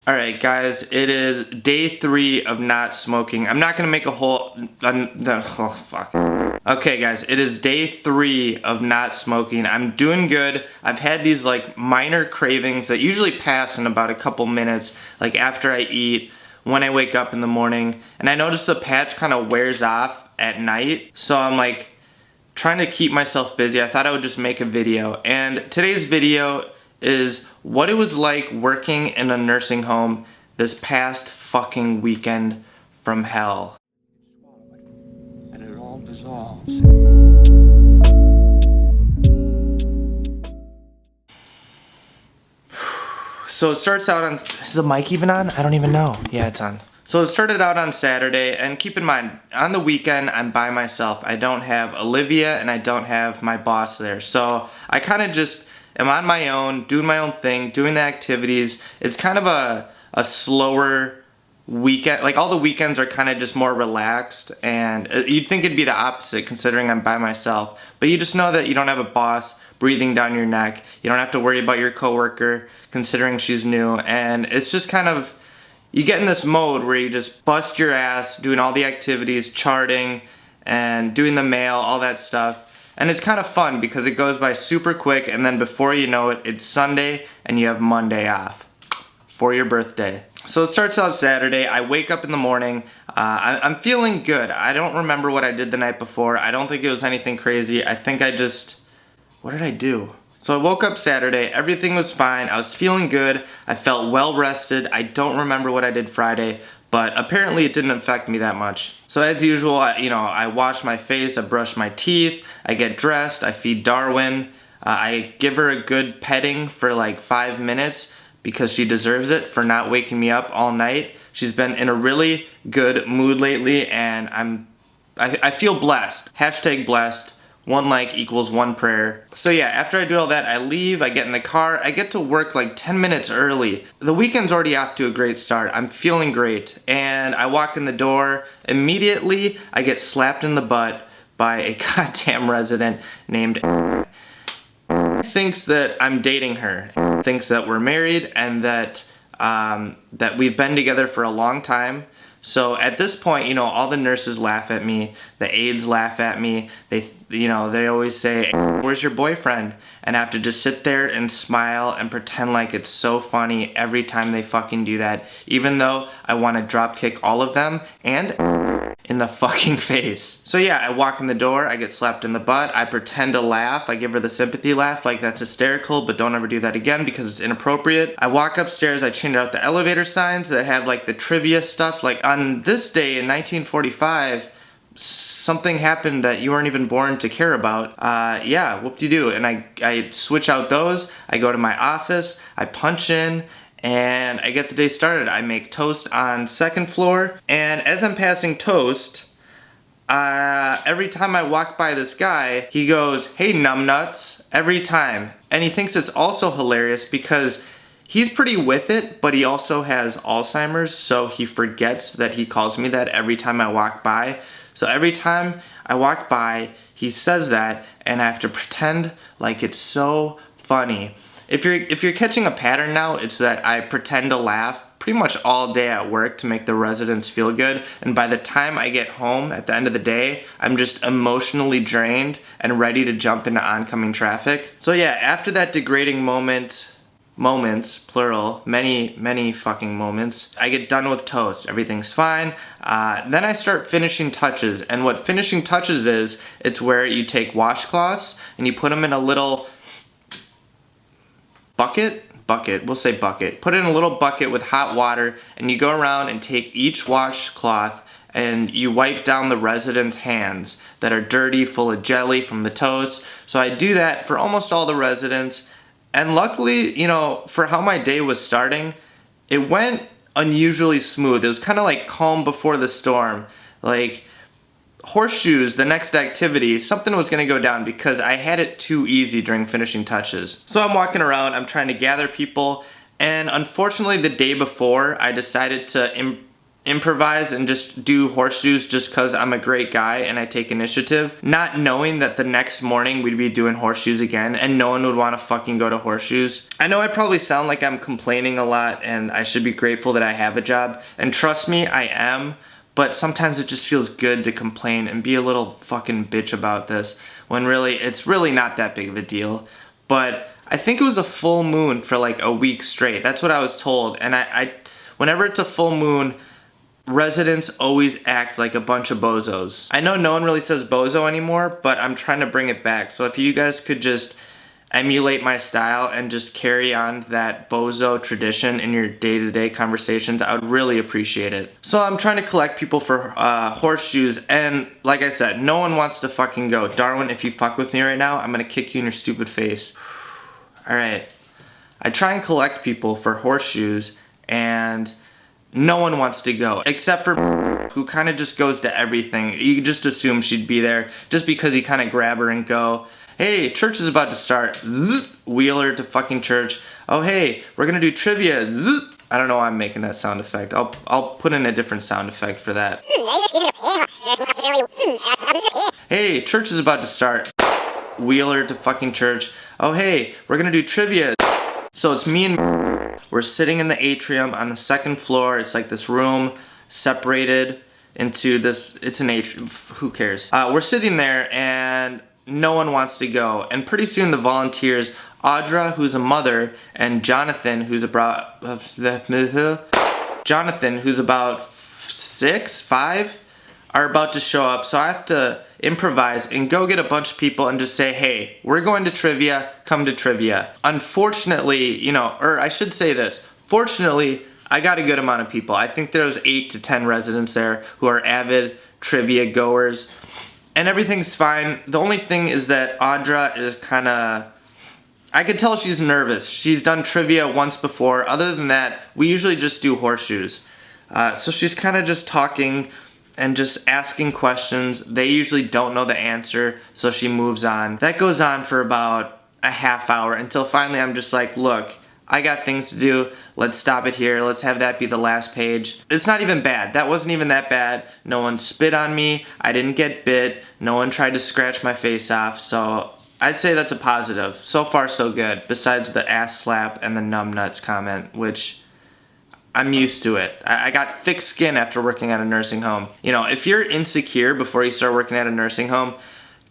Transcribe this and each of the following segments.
Alright guys, it is day 3 of not smoking. I'm not gonna make a whole, oh fuck. Okay guys, it is day 3 of not smoking. I'm doing good. I've had these like minor cravings that usually pass in about a couple minutes, like after I eat, when I wake up in the morning. And I notice the patch kind of wears off at night. So I'm like trying to keep myself busy. I thought I would just make a video. And today's video is what it was like working in a nursing home this past fucking weekend from hell. And it all dissolves. So it starts out on, is the mic even on? I don't even know. Yeah, it's on. So it started out on Saturday, and keep in mind, on the weekend, I'm by myself. I don't have Olivia, and I don't have my boss there. So I kind of just am on my own, doing my own thing, doing the activities. It's kind of a slower weekend. Like all the weekends are kind of just more relaxed, and you'd think it'd be the opposite considering I'm by myself. But you just know that you don't have a boss breathing down your neck. You don't have to worry about your coworker considering she's new, and it's just kind of, you get in this mode where you just bust your ass doing all the activities, charting and doing the mail, all that stuff. And it's kind of fun because it goes by super quick, and then before you know it, it's Sunday and you have Monday off for your birthday. So it starts out Saturday. I wake up in the morning. I'm feeling good. I don't remember what I did the night before. I don't think it was anything crazy. I think I just, what did I do? So I woke up Saturday. Everything was fine. I was feeling good. I felt well rested. I don't remember what I did Friday, but apparently it didn't affect me that much. So as usual, I wash my face, I brush my teeth, I get dressed, I feed Darwin, I give her a good petting for like 5 minutes because she deserves it for not waking me up all night. She's been in a really good mood lately, and I feel blessed. Hashtag blessed. 1 like equals 1 prayer. So yeah, after I do all that, I leave, I get in the car, I get to work like 10 minutes early. The weekend's already off to a great start. I'm feeling great. And I walk in the door, immediately I get slapped in the butt by a goddamn resident named thinks that I'm dating her, thinks that we're married, and that we've been together for a long time. So at this point, all the nurses laugh at me, the aides laugh at me, they always say, "Where's your boyfriend?" And I have to just sit there and smile and pretend like it's so funny every time they fucking do that, even though I want to drop kick all of them and in the fucking face. So yeah, I walk in the door, I get slapped in the butt, I pretend to laugh, I give her the sympathy laugh like that's hysterical, but don't ever do that again because it's inappropriate. I walk upstairs, I change out the elevator signs that have like the trivia stuff, like on this day in 1945, something happened that you weren't even born to care about. Yeah, whoop-de-doo. And I switch out those, I go to my office, I punch in, and I get the day started. I make toast on 2nd floor, and as I'm passing toast, every time I walk by this guy, he goes, "Hey numbnuts," every time. And he thinks it's also hilarious because he's pretty with it, but he also has Alzheimer's, so he forgets that he calls me that every time I walk by. So every time I walk by, he says that, and I have to pretend like it's so funny. If you're catching a pattern now, it's that I pretend to laugh pretty much all day at work to make the residents feel good, and by the time I get home at the end of the day, I'm just emotionally drained and ready to jump into oncoming traffic. So yeah, after that degrading moments, plural, many fucking moments, I get done with toast. Everything's fine. Then I start finishing touches, and what finishing touches is, it's where you take washcloths and you put them in a little bucket, we'll say bucket. Put it in a little bucket with hot water, and you go around and take each washcloth and you wipe down the residents' hands that are dirty, full of jelly from the toast. So I do that for almost all the residents. And luckily, for how my day was starting, it went unusually smooth. It was kind of like calm before the storm. Like horseshoes, the next activity, something was going to go down because I had it too easy during finishing touches. So I'm walking around, I'm trying to gather people, and unfortunately the day before I decided to improvise and just do horseshoes just because I'm a great guy and I take initiative, not knowing that the next morning we'd be doing horseshoes again and no one would want to fucking go to horseshoes. I know I probably sound like I'm complaining a lot and I should be grateful that I have a job, and trust me, I am, but sometimes it just feels good to complain and be a little fucking bitch about this when really it's really not that big of a deal. But I think it was a full moon for like a week straight. That's what I was told, and I whenever it's a full moon, residents always act like a bunch of bozos. I know no one really says bozo anymore, but I'm trying to bring it back. So if you guys could just emulate my style and just carry on that bozo tradition in your day-to-day conversations, I would really appreciate it. So I'm trying to collect people for horseshoes, and like I said, no one wants to fucking go. Darwin, if you fuck with me right now, I'm gonna kick you in your stupid face. Alright. I try and collect people for horseshoes, and no one wants to go, except for who kind of just goes to everything. You just assume she'd be there just because you kind of grab her and go, hey, church is about to start. Zzz, wheel her to fucking church. Oh, hey, we're gonna do trivia. Zzz. I don't know why I'm making that sound effect. I'll put in a different sound effect for that. Hey, church is about to start. Wheel her to fucking church. Oh, hey, we're gonna do trivia. So it's me and we're sitting in the atrium on the second floor. It's like this room separated into this, it's an atrium, who cares? We're sitting there and no one wants to go. And pretty soon the volunteers, Audra, who's a mother, and Jonathan, who's about 5, are about to show up. So I have to improvise and go get a bunch of people and just say, hey, we're going to trivia, come to trivia. Unfortunately, or I should say this, fortunately, I got a good amount of people. I think there was 8 to 10 residents there who are avid trivia goers, and everything's fine. The only thing is that Audra is I could tell she's nervous. She's done trivia once before. Other than that, we usually just do horseshoes. So she's kind of just talking and just asking questions. They usually don't know the answer, so she moves on. That goes on for about a half hour until finally I'm just like, look, I got things to do. Let's stop it here. Let's have that be the last page. It's not even bad. That wasn't even that bad. No one spit on me. I didn't get bit. No one tried to scratch my face off. So I'd say that's a positive. So far, so good. Besides the ass slap and the numbnuts comment, which I'm used to it. I got thick skin after working at a nursing home. If you're insecure before you start working at a nursing home,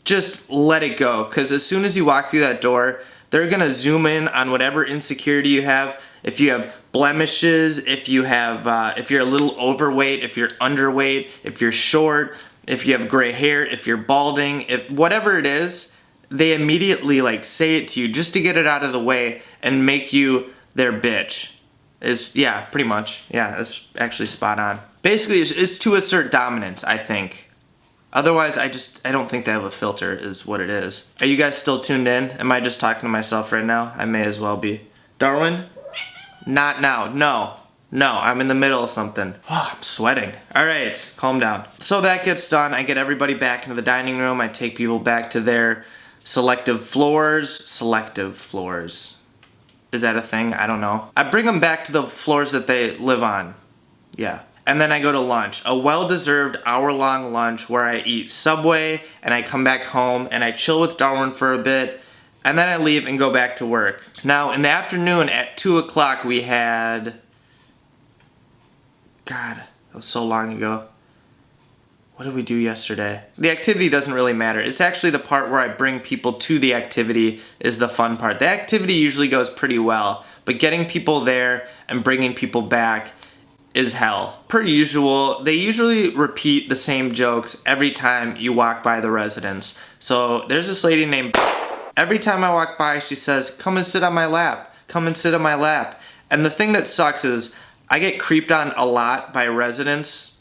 just let it go. Because as soon as you walk through that door, they're gonna zoom in on whatever insecurity you have. If you have blemishes, if you're a little overweight, if you're underweight, if you're short, if you have gray hair, if you're balding, if whatever it is, they immediately say it to you just to get it out of the way and make you their bitch. Pretty much. Yeah, that's actually spot on. Basically, it's to assert dominance, I think. Otherwise, I don't think they have a filter, is what it is. Are you guys still tuned in? Am I just talking to myself right now? I may as well be. Darwin? Not now. No, I'm in the middle of something. Oh, I'm sweating. All right, calm down. So that gets done. I get everybody back into the dining room. I take people back to their selective floors. Selective floors. Is that a thing? I don't know. I bring them back to the floors that they live on. Yeah. And then I go to lunch. A well-deserved hour-long lunch where I eat Subway and I come back home and I chill with Darwin for a bit and then I leave and go back to work. Now, in the afternoon at 2 o'clock we had... God, that was so long ago. What did we do yesterday? The activity doesn't really matter. It's actually the part where I bring people to the activity is the fun part. The activity usually goes pretty well, but getting people there and bringing people back is hell. Per usual, they usually repeat the same jokes every time you walk by the residence. So there's this lady named... Every time I walk by, she says, come and sit on my lap. Come and sit on my lap. And the thing that sucks is I get creeped on a lot by residents.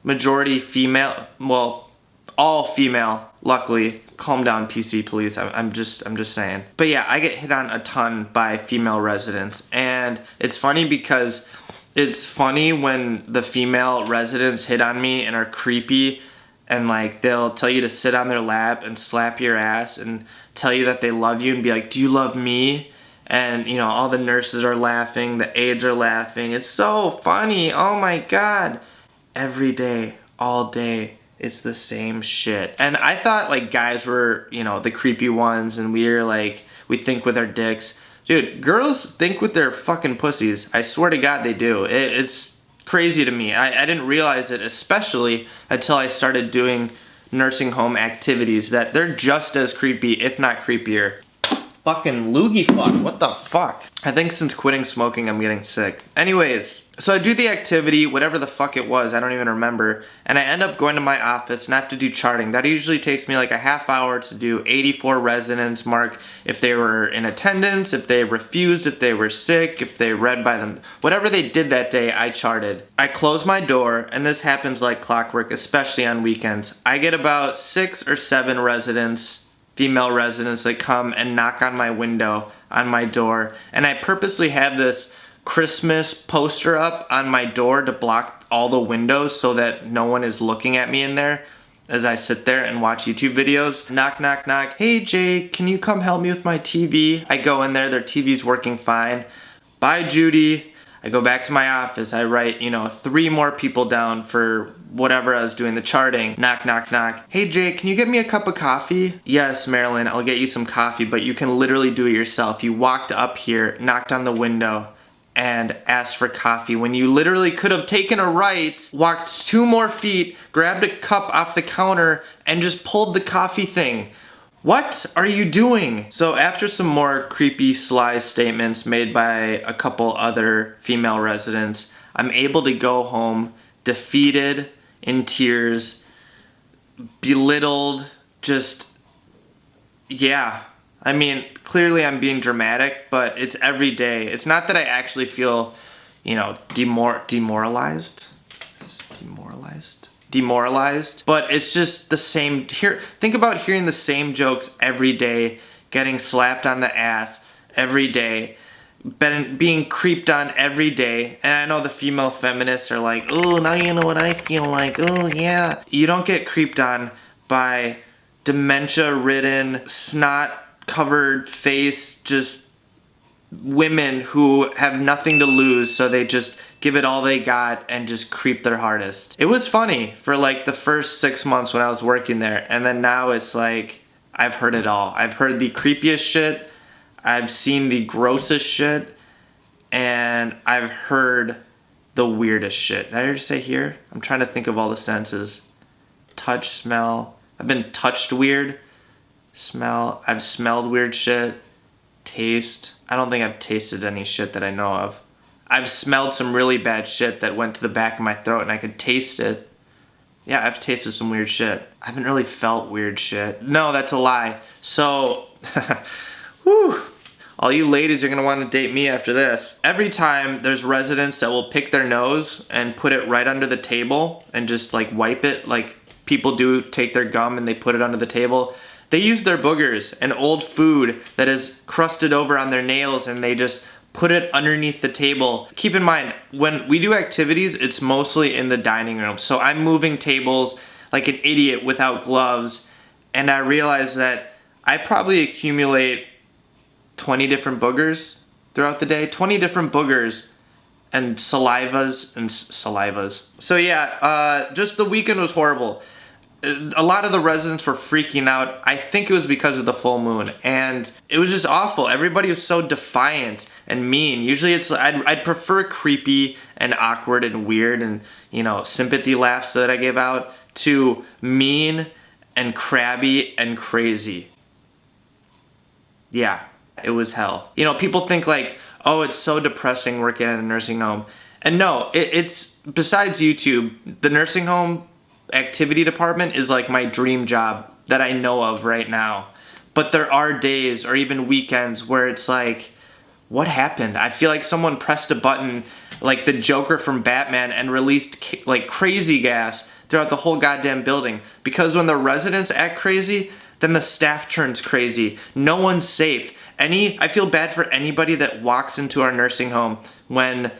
Majority female, well, all female, luckily. Calm down, PC police, I'm just saying. But yeah, I get hit on a ton by female residents. And it's funny because it's funny when the female residents hit on me and are creepy and they'll tell you to sit on their lap and slap your ass and tell you that they love you and be like, do you love me? And all the nurses are laughing, the aides are laughing. It's so funny, oh my God. every day, all day, it's the same shit. And I thought like guys were, you know, the creepy ones and we're like, we think with our dicks. Dude, girls think with their fucking pussies. I swear to God they do. It's crazy to me. I didn't realize it, especially until I started doing nursing home activities, that they're just as creepy, if not creepier. Fucking loogie fuck, what the fuck? I think since quitting smoking, I'm getting sick. Anyways, so I do the activity, whatever the fuck it was, I don't even remember, and I end up going to my office and I have to do charting. That usually takes me like a half hour to do 84 residents, mark if they were in attendance, if they refused, if they were sick, if they read by them. Whatever they did that day, I charted. I close my door, and this happens like clockwork, especially on weekends. I get about 6 or 7 residents, female residents, that come and knock on my window, on my door, and I purposely have this Christmas poster up on my door to block all the windows so that no one is looking at me in there as I sit there and watch YouTube videos. Knock, knock, knock. Hey Jay, can you come help me with my TV? I go in there, their TV's working fine. Bye Judy. I go back to my office, I write, 3 more people down for whatever I was doing, the charting. Knock, knock, knock. Hey Jay, can you get me a cup of coffee? Yes, Marilyn, I'll get you some coffee, but you can literally do it yourself. You walked up here, knocked on the window, and asked for coffee when you literally could have taken a right, walked 2 more feet, grabbed a cup off the counter, and just pulled the coffee thing. What are you doing? So after some more creepy, sly statements made by a couple other female residents, I'm able to go home defeated, in tears, belittled, just, yeah. I mean, clearly I'm being dramatic, but it's every day. It's not that I actually feel, demoralized, but it's just the same. Think about hearing the same jokes every day, getting slapped on the ass every day, being creeped on every day. And I know the female feminists are like, oh, now you know what I feel like. Oh, yeah. You don't get creeped on by dementia-ridden, snot-covered face, just women who have nothing to lose, so they just give it all they got and just creep their hardest. It was funny for like the first 6 months when I was working there, and then now it's like, I've heard it all. I've heard the creepiest shit, I've seen the grossest shit, and I've heard the weirdest shit. Did I already say here? I'm trying to think of all the senses. Touch, smell. I've been touched weird. Smell. I've smelled weird shit. Taste. I don't think I've tasted any shit that I know of. I've smelled some really bad shit that went to the back of my throat and I could taste it. Yeah, I've tasted some weird shit. I haven't really felt weird shit. No, that's a lie. So, whew. All you ladies are gonna want to date me after this. Every time there's residents that will pick their nose and put it right under the table and just like wipe it, like people do take their gum and they put it under the table. They use their boogers and old food that is crusted over on their nails and they just put it underneath the table. Keep in mind, when we do activities, it's mostly in the dining room. So I'm moving tables like an idiot without gloves, and I realize that I probably accumulate 20 different boogers throughout the day. 20 different boogers and salivas. So yeah, just the weekend was horrible. A lot of the residents were freaking out. I think it was because of the full moon, and it was just awful. Everybody was so defiant and mean. Usually I'd prefer creepy and awkward and weird and, sympathy laughs that I gave out to mean and crabby and crazy. Yeah, it was hell. People think like, oh, it's so depressing working at a nursing home. And no, it's besides YouTube, the nursing home activity department is like my dream job that I know of right now. But there are days or even weekends where it's like, what happened? I feel like someone pressed a button like the Joker from Batman and released like crazy gas throughout the whole goddamn building. Because when the residents act crazy, then the staff turns crazy. No one's safe. I feel bad for anybody that walks into our nursing home when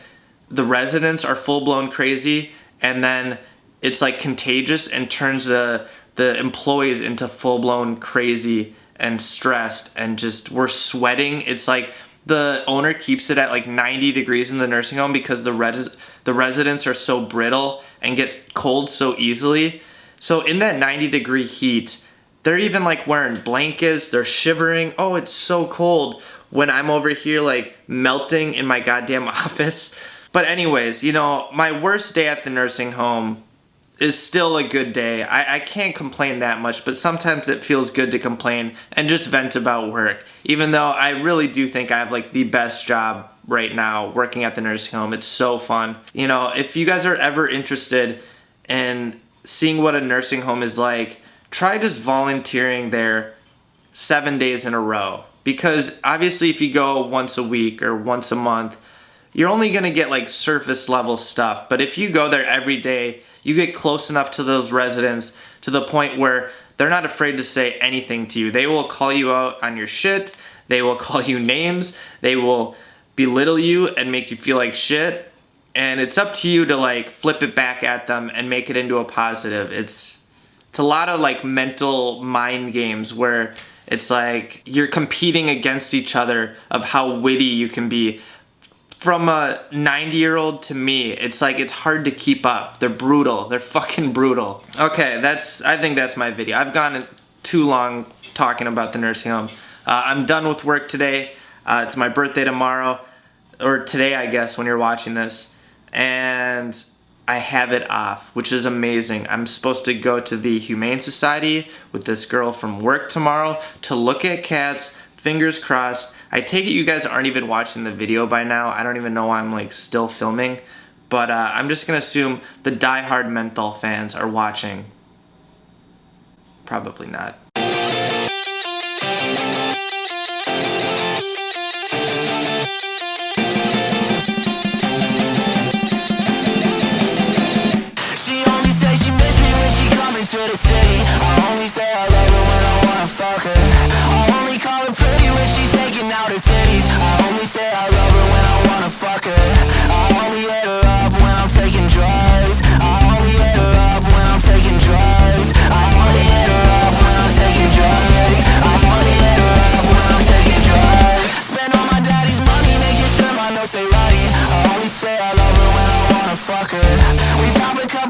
the residents are full-blown crazy and then it's like contagious and turns the employees into full-blown crazy and stressed and just we're sweating. It's like the owner keeps it at like 90 degrees in the nursing home because the residents are so brittle and get cold so easily. So in that 90-degree heat, they're even like wearing blankets, they're shivering. Oh, it's so cold when I'm over here like melting in my goddamn office. But anyways, you know, my worst day at the nursing home is still a good day. I can't complain that much, but sometimes it feels good to complain and just vent about work. Even though I really do think I have like the best job right now working at the nursing home. It's so fun. You know, if you guys are ever interested in seeing what a nursing home is like, try just volunteering there 7 days in a row. Because obviously if you go once a week or once a month, you're only gonna get like surface level stuff. But if you go there every day, you get close enough to those residents to the point where they're not afraid to say anything to you. They will call you out on your shit. They will call you names. They will belittle you and make you feel like shit. And it's up to you to like flip it back at them and make it into a positive. It's a lot of like mental mind games where it's like you're competing against each other of how witty you can be. From a 90-year-old to me, it's like it's hard to keep up. They're brutal. They're fucking brutal. Okay, I think that's my video. I've gone too long talking about the nursing home. I'm done with work today. It's my birthday tomorrow, or today I guess when you're watching this. And I have it off, which is amazing. I'm supposed to go to the Humane Society with this girl from work tomorrow to look at cats. Fingers crossed. I take it you guys aren't even watching the video by now. I don't even know why I'm like still filming. But I'm just gonna assume the die-hard Menthol fans are watching. Probably not. She only says she miss me when she coming to the city. I only say I love her when I wanna fuck her. I only call her pretty when she's taking out her titties. I only say I love her when I wanna fuck her. I only hit her up when I'm taking drugs. I only hit her up when I'm taking drugs. I only hit her up when I'm taking drugs. I only hit her up when I'm taking drugs. Spend all my daddy's money making sure my notes stay right. I only say I love her when I wanna fuck her. We pop a couple